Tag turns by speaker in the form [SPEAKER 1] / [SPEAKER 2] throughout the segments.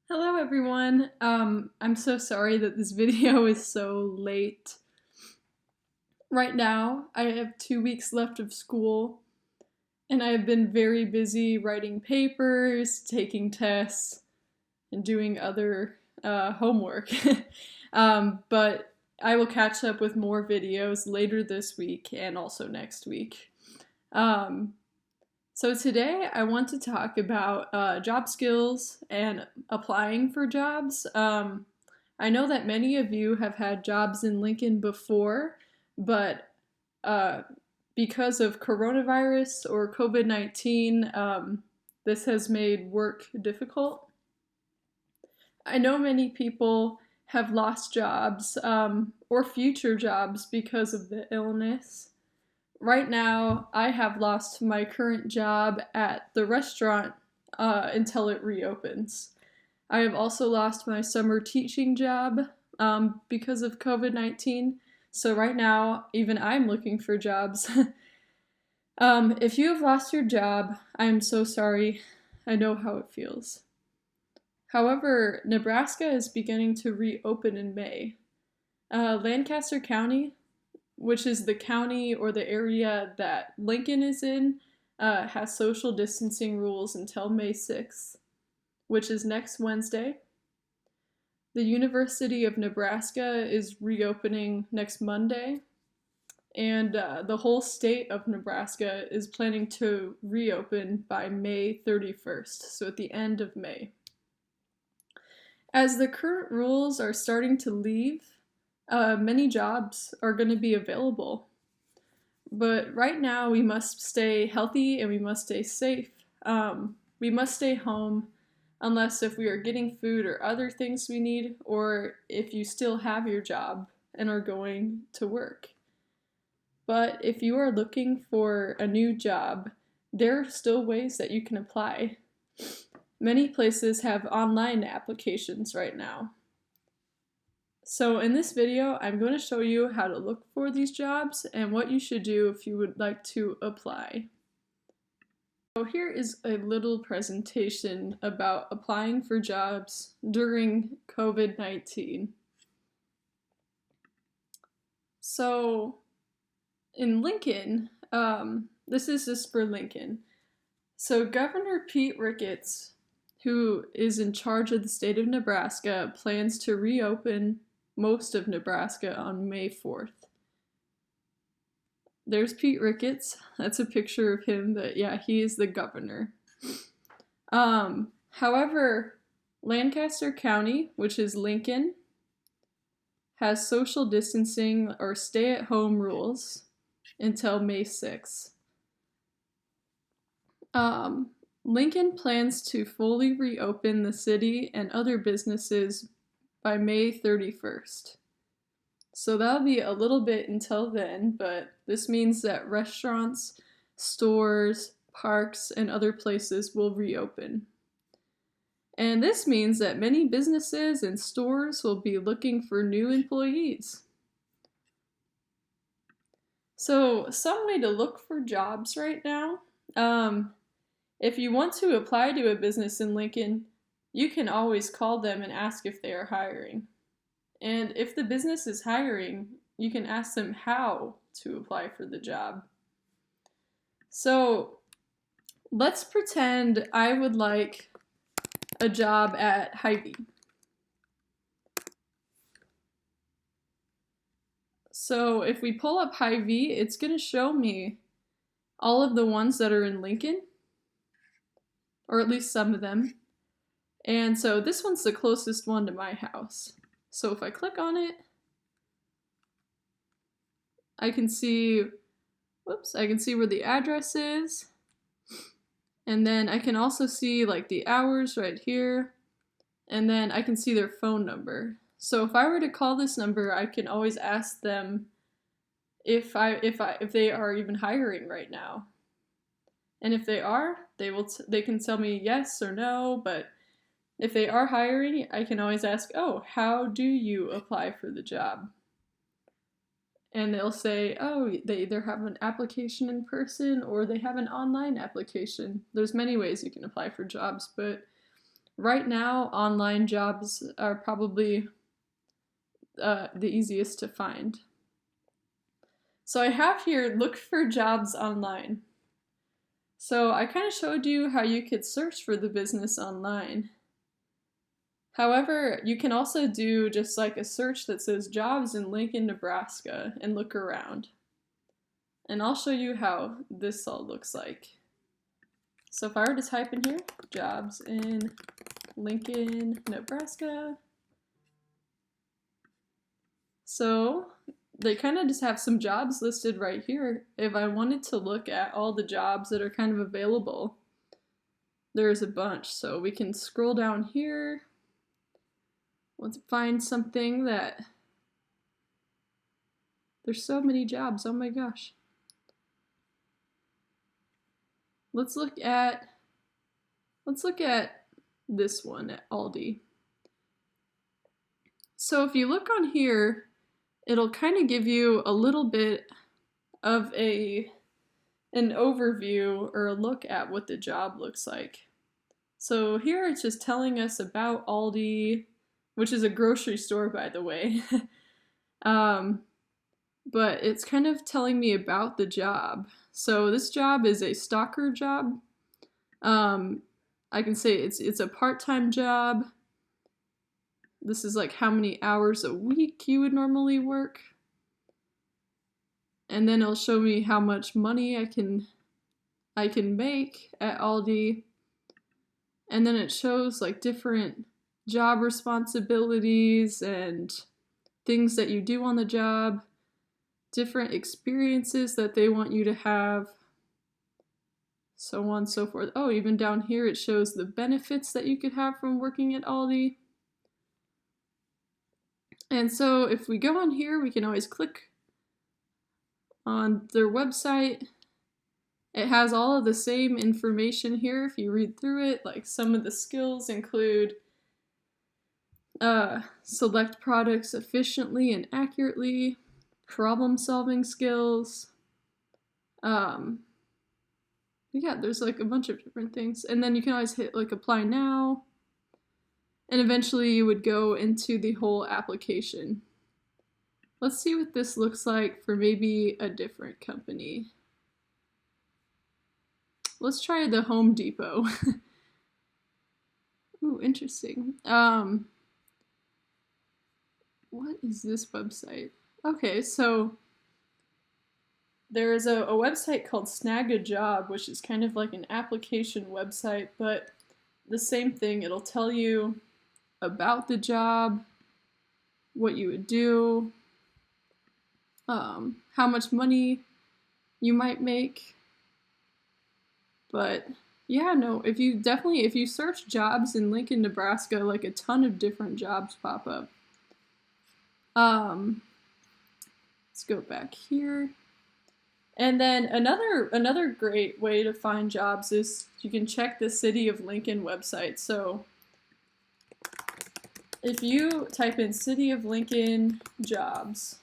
[SPEAKER 1] Hello everyone. I'm so sorry that this video is so late. Right now, I have 2 weeks left of school, and I have been very busy writing papers, taking tests, and doing other homework. But I will catch up with more videos later this week and also next week. Um, So today I want to talk about job skills and applying for jobs. I know that many of you have had jobs in Lincoln before, but uh, because of coronavirus or COVID-19, this has made work difficult. I know many people have lost jobs or future jobs because of the illness. Right now, I have lost my current job at the restaurant until it reopens. I have also lost my summer teaching job because of COVID-19. So, right now, even I'm looking for jobs. If you have lost your job, I'm so sorry. I know how it feels. However, Nebraska is beginning to reopen in May. Lancaster County, which is the county or the area that Lincoln is in, has social distancing rules until May 6th, which is next Wednesday. The University of Nebraska is reopening next Monday, and the whole state of Nebraska is planning to reopen by May 31st, so at the end of May. As the current rules are starting to leave, many jobs are going to be available. But right now, we must stay healthy and we must stay safe. We must stay home unless if we are getting food or other things we need, or if you still have your job and are going to work. But if you are looking for a new job, there are still ways that you can apply. Many places have online applications right now. So in this video, I'm going to show you how to look for these jobs and what you should do if you would like to apply. So here is a little presentation about applying for jobs during COVID-19. So in Lincoln, this is just for Lincoln. So Governor Pete Ricketts, who is in charge of the state of Nebraska, plans to reopen most of Nebraska on May 4th. There's Pete Ricketts. That's a picture of him, but yeah, he is the governor. However, Lancaster County, which is Lincoln, has social distancing or stay-at-home rules until May 6th. Lincoln plans to fully reopen the city and other businesses by May 31st. So that'll be a little bit until then, but this means that restaurants, stores, parks, and other places will reopen. And this means that many businesses and stores will be looking for new employees. So some way to look for jobs right now. If you want to apply to a business in Lincoln, you can always call them and ask if they are hiring. And if the business is hiring, you can ask them how to apply for the job. So let's pretend I would like a job at Hy-Vee. So if we pull up Hy-Vee, it's going to show me all of the ones that are in Lincoln, or at least some of them. And so this one's the closest one to my house. So if I click on it, I can see where the address is. And then I can also see like the hours right here. And then I can see their phone number. So if I were to call this number, I can always ask them if they are even hiring right now. And if they are, they can tell me yes or no, but if they are hiring, I can always ask, oh, how do you apply for the job? And they'll say, oh, they either have an application in person or they have an online application. There's many ways you can apply for jobs, but right now, online jobs are probably the easiest to find. So I have here, look for jobs online. So I kind of showed you how you could search for the business online. However, you can also do just like a search that says jobs in Lincoln, Nebraska, and look around. And I'll show you how this all looks like. So if I were to type in here, jobs in Lincoln, Nebraska. So they kind of just have some jobs listed right here. If I wanted to look at all the jobs that are kind of available, there's a bunch. So we can scroll down here. Let's find something that, there's so many jobs, oh my gosh. Let's look at this one at Aldi. So if you look on here, it'll kind of give you a little bit of an overview or a look at what the job looks like. So here it's just telling us about Aldi, which is a grocery store, by the way. But it's kind of telling me about the job. So this job is a stalker job. I can say it's a part-time job. This is like how many hours a week you would normally work. And then it'll show me how much money I can make at Aldi. And then it shows like different job responsibilities and things that you do on the job, different experiences that they want you to have, so on and so forth. Oh, even down here it shows the benefits that you could have from working at Aldi. And so if we go on here, we can always click on their website. It has all of the same information here if you read through it. Like some of the skills include select products efficiently and accurately, problem-solving skills. Yeah, there's like a bunch of different things. And then you can always hit like apply now. And eventually you would go into the whole application. Let's see what this looks like for maybe a different company. Let's try the Home Depot. Ooh, interesting. What is this website? Okay, so there is a website called Snag a Job, which is kind of like an application website, but the same thing. It'll tell you about the job, what you would do, how much money you might make. But yeah, no, if you search jobs in Lincoln, Nebraska, like a ton of different jobs pop up. Let's go back here. And then another great way to find jobs is you can check the City of Lincoln website. So if you type in City of Lincoln jobs,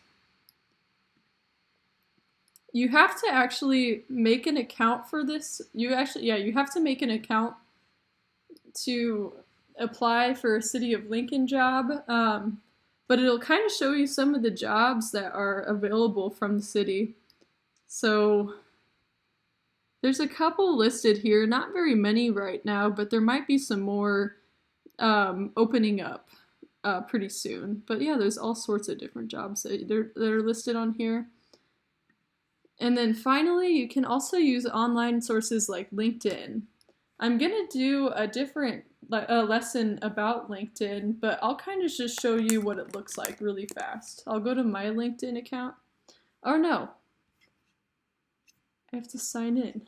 [SPEAKER 1] you have to actually make an account for this. You have to make an account to apply for a City of Lincoln job. But it'll kind of show you some of the jobs that are available from the city. So there's a couple listed here, not very many right now, but there might be some more opening up pretty soon. But yeah, there's all sorts of different jobs that are listed on here. And then finally, you can also use online sources like LinkedIn. I'm gonna do a different lesson about LinkedIn, but I'll kind of just show you what it looks like really fast. I'll go to my LinkedIn account. Or no, I have to sign in.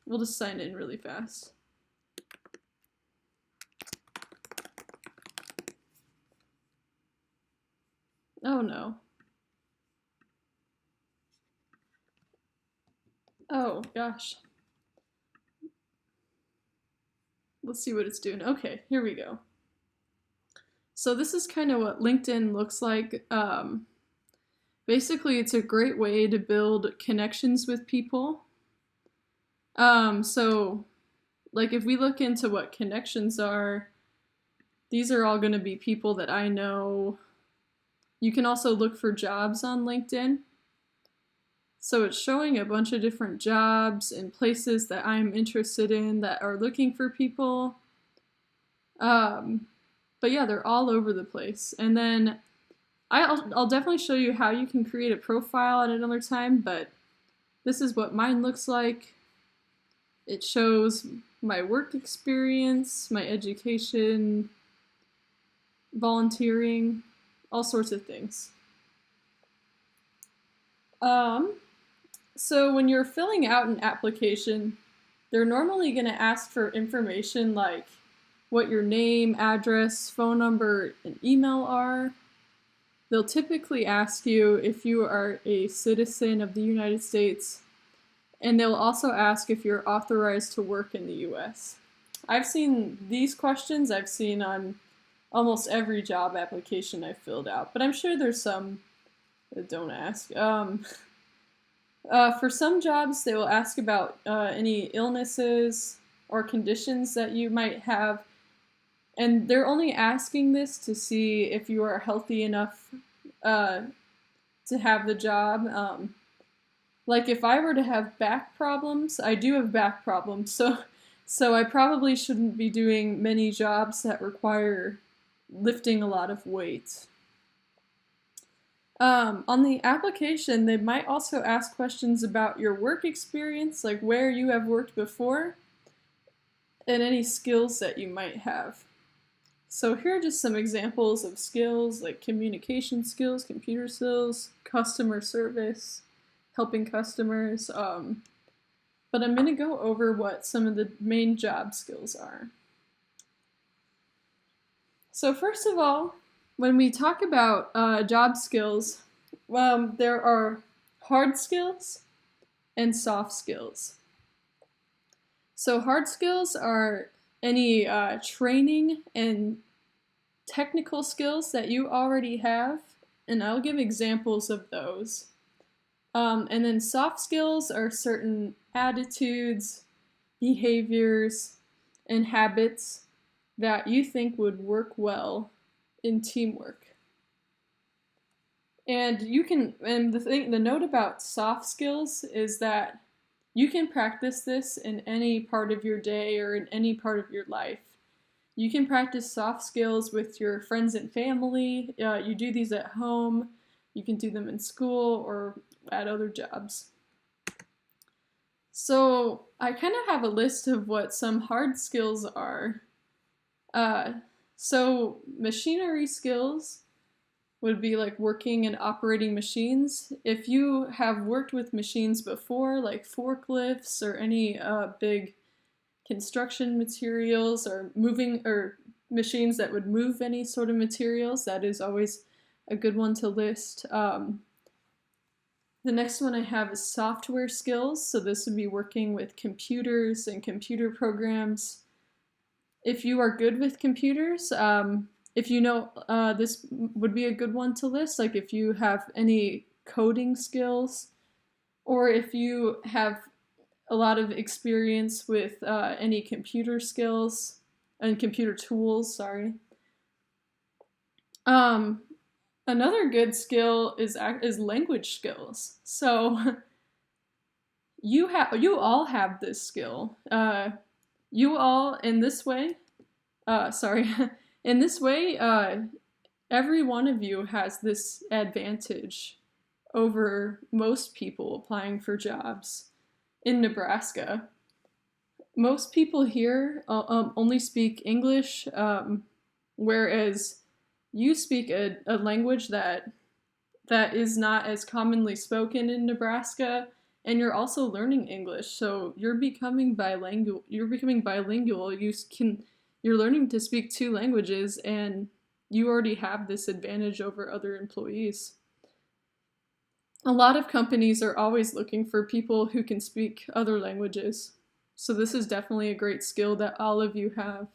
[SPEAKER 1] We'll just sign in really fast. Oh no. Oh gosh. Let's see what it's doing. Okay, here we go. So this is kind of what LinkedIn looks like. Basically, it's a great way to build connections with people. So like if we look into what connections are, these are all going to be people that I know. You can also look for jobs on LinkedIn. So it's showing a bunch of different jobs and places that I'm interested in that are looking for people. But yeah, they're all over the place. And then I'll definitely show you how you can create a profile at another time, but this is what mine looks like. It shows my work experience, my education, volunteering, all sorts of things. So when you're filling out an application, they're normally going to ask for information like what your name, address, phone number, and email are. They'll typically ask you if you are a citizen of the United States, and they'll also ask if you're authorized to work in the US. I've seen these questions, I've seen on almost every job application I've filled out, but I'm sure there's some that don't ask. For some jobs, they will ask about any illnesses or conditions that you might have, and they're only asking this to see if you are healthy enough to have the job. Like if I were to have back problems, I do have back problems, so I probably shouldn't be doing many jobs that require lifting a lot of weight. On the application, they might also ask questions about your work experience, like where you have worked before, and any skills that you might have. So here are just some examples of skills, like communication skills, computer skills, customer service, helping customers. But I'm going to go over what some of the main job skills are. So first of all, when we talk about job skills, there are hard skills and soft skills. So hard skills are any training and technical skills that you already have, and I'll give examples of those. And then soft skills are certain attitudes, behaviors, and habits that you think would work well in teamwork. And the note about soft skills is that you can practice this in any part of your day or in any part of your life. You can practice soft skills with your friends and family. You do these at home. You can do them in school or at other jobs. So I kind of have a list of what some hard skills are. So machinery skills would be like working and operating machines. If you have worked with machines before, like forklifts or any big construction materials or machines that would move any sort of materials, that is always a good one to list. The next one I have is software skills. So this would be working with computers and computer programs. If you are good with computers, if you know, this would be a good one to list, like if you have any coding skills, or if you have a lot of experience with any computer skills and computer tools, sorry. Another good skill is language skills. So you all have this skill. You all in this way, in this way, every one of you has this advantage over most people applying for jobs in Nebraska. Most people here only speak English, whereas you speak a language that is not as commonly spoken in Nebraska, and you're also learning English, so you're becoming bilingual. You're learning to speak two languages, and you already have this advantage over other employees. A lot of companies are always looking for people who can speak other languages, so this is definitely a great skill that all of you have.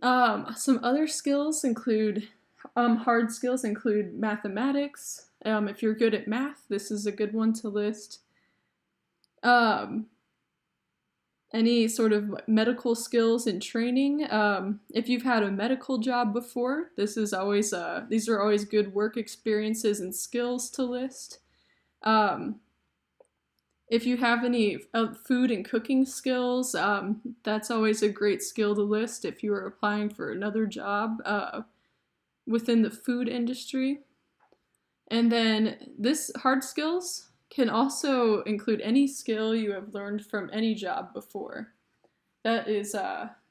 [SPEAKER 1] Some other skills include, hard skills include mathematics. If you're good at math, this is a good one to list. any sort of medical skills and training. If you've had a medical job before, these are always good work experiences and skills to list. Um, if you have any food and cooking skills, that's always a great skill to list if you are applying for another job within the food industry. And then this hard skills can also include any skill you have learned from any job before. That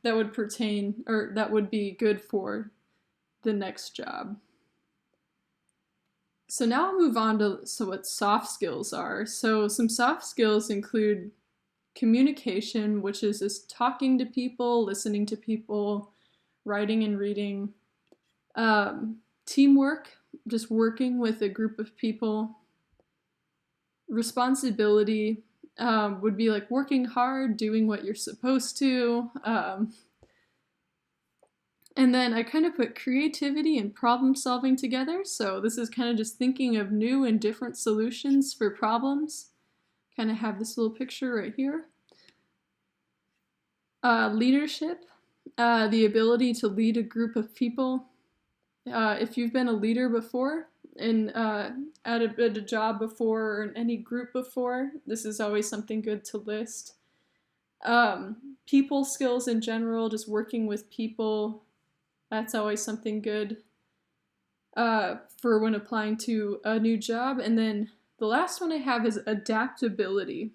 [SPEAKER 1] would pertain, or that would be good for the next job. So now I'll move on to what soft skills are. So some soft skills include communication, which is just talking to people, listening to people, writing and reading. Teamwork, just working with a group of people. Responsibility would be like working hard, doing what you're supposed to. And then I kind of put creativity and problem solving together. So this is kind of just thinking of new and different solutions for problems. Kind of have this little picture right here. Leadership, the ability to lead a group of people. If you've been a leader before, at a job before, or in any group before, this is always something good to list. People skills in general, just working with people, that's always something good for when applying to a new job. And then the last one I have is adaptability.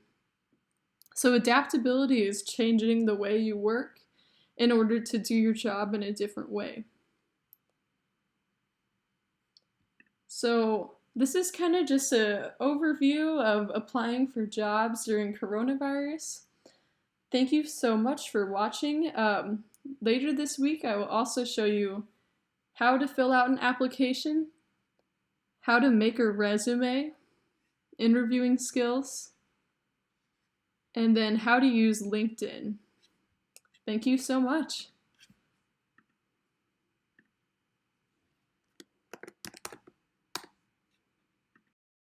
[SPEAKER 1] So adaptability is changing the way you work in order to do your job in a different way. So this is kind of just an overview of applying for jobs during coronavirus. Thank you so much for watching. Later this week, I will also show you how to fill out an application, how to make a resume, interviewing skills, and then how to use LinkedIn. Thank you so much.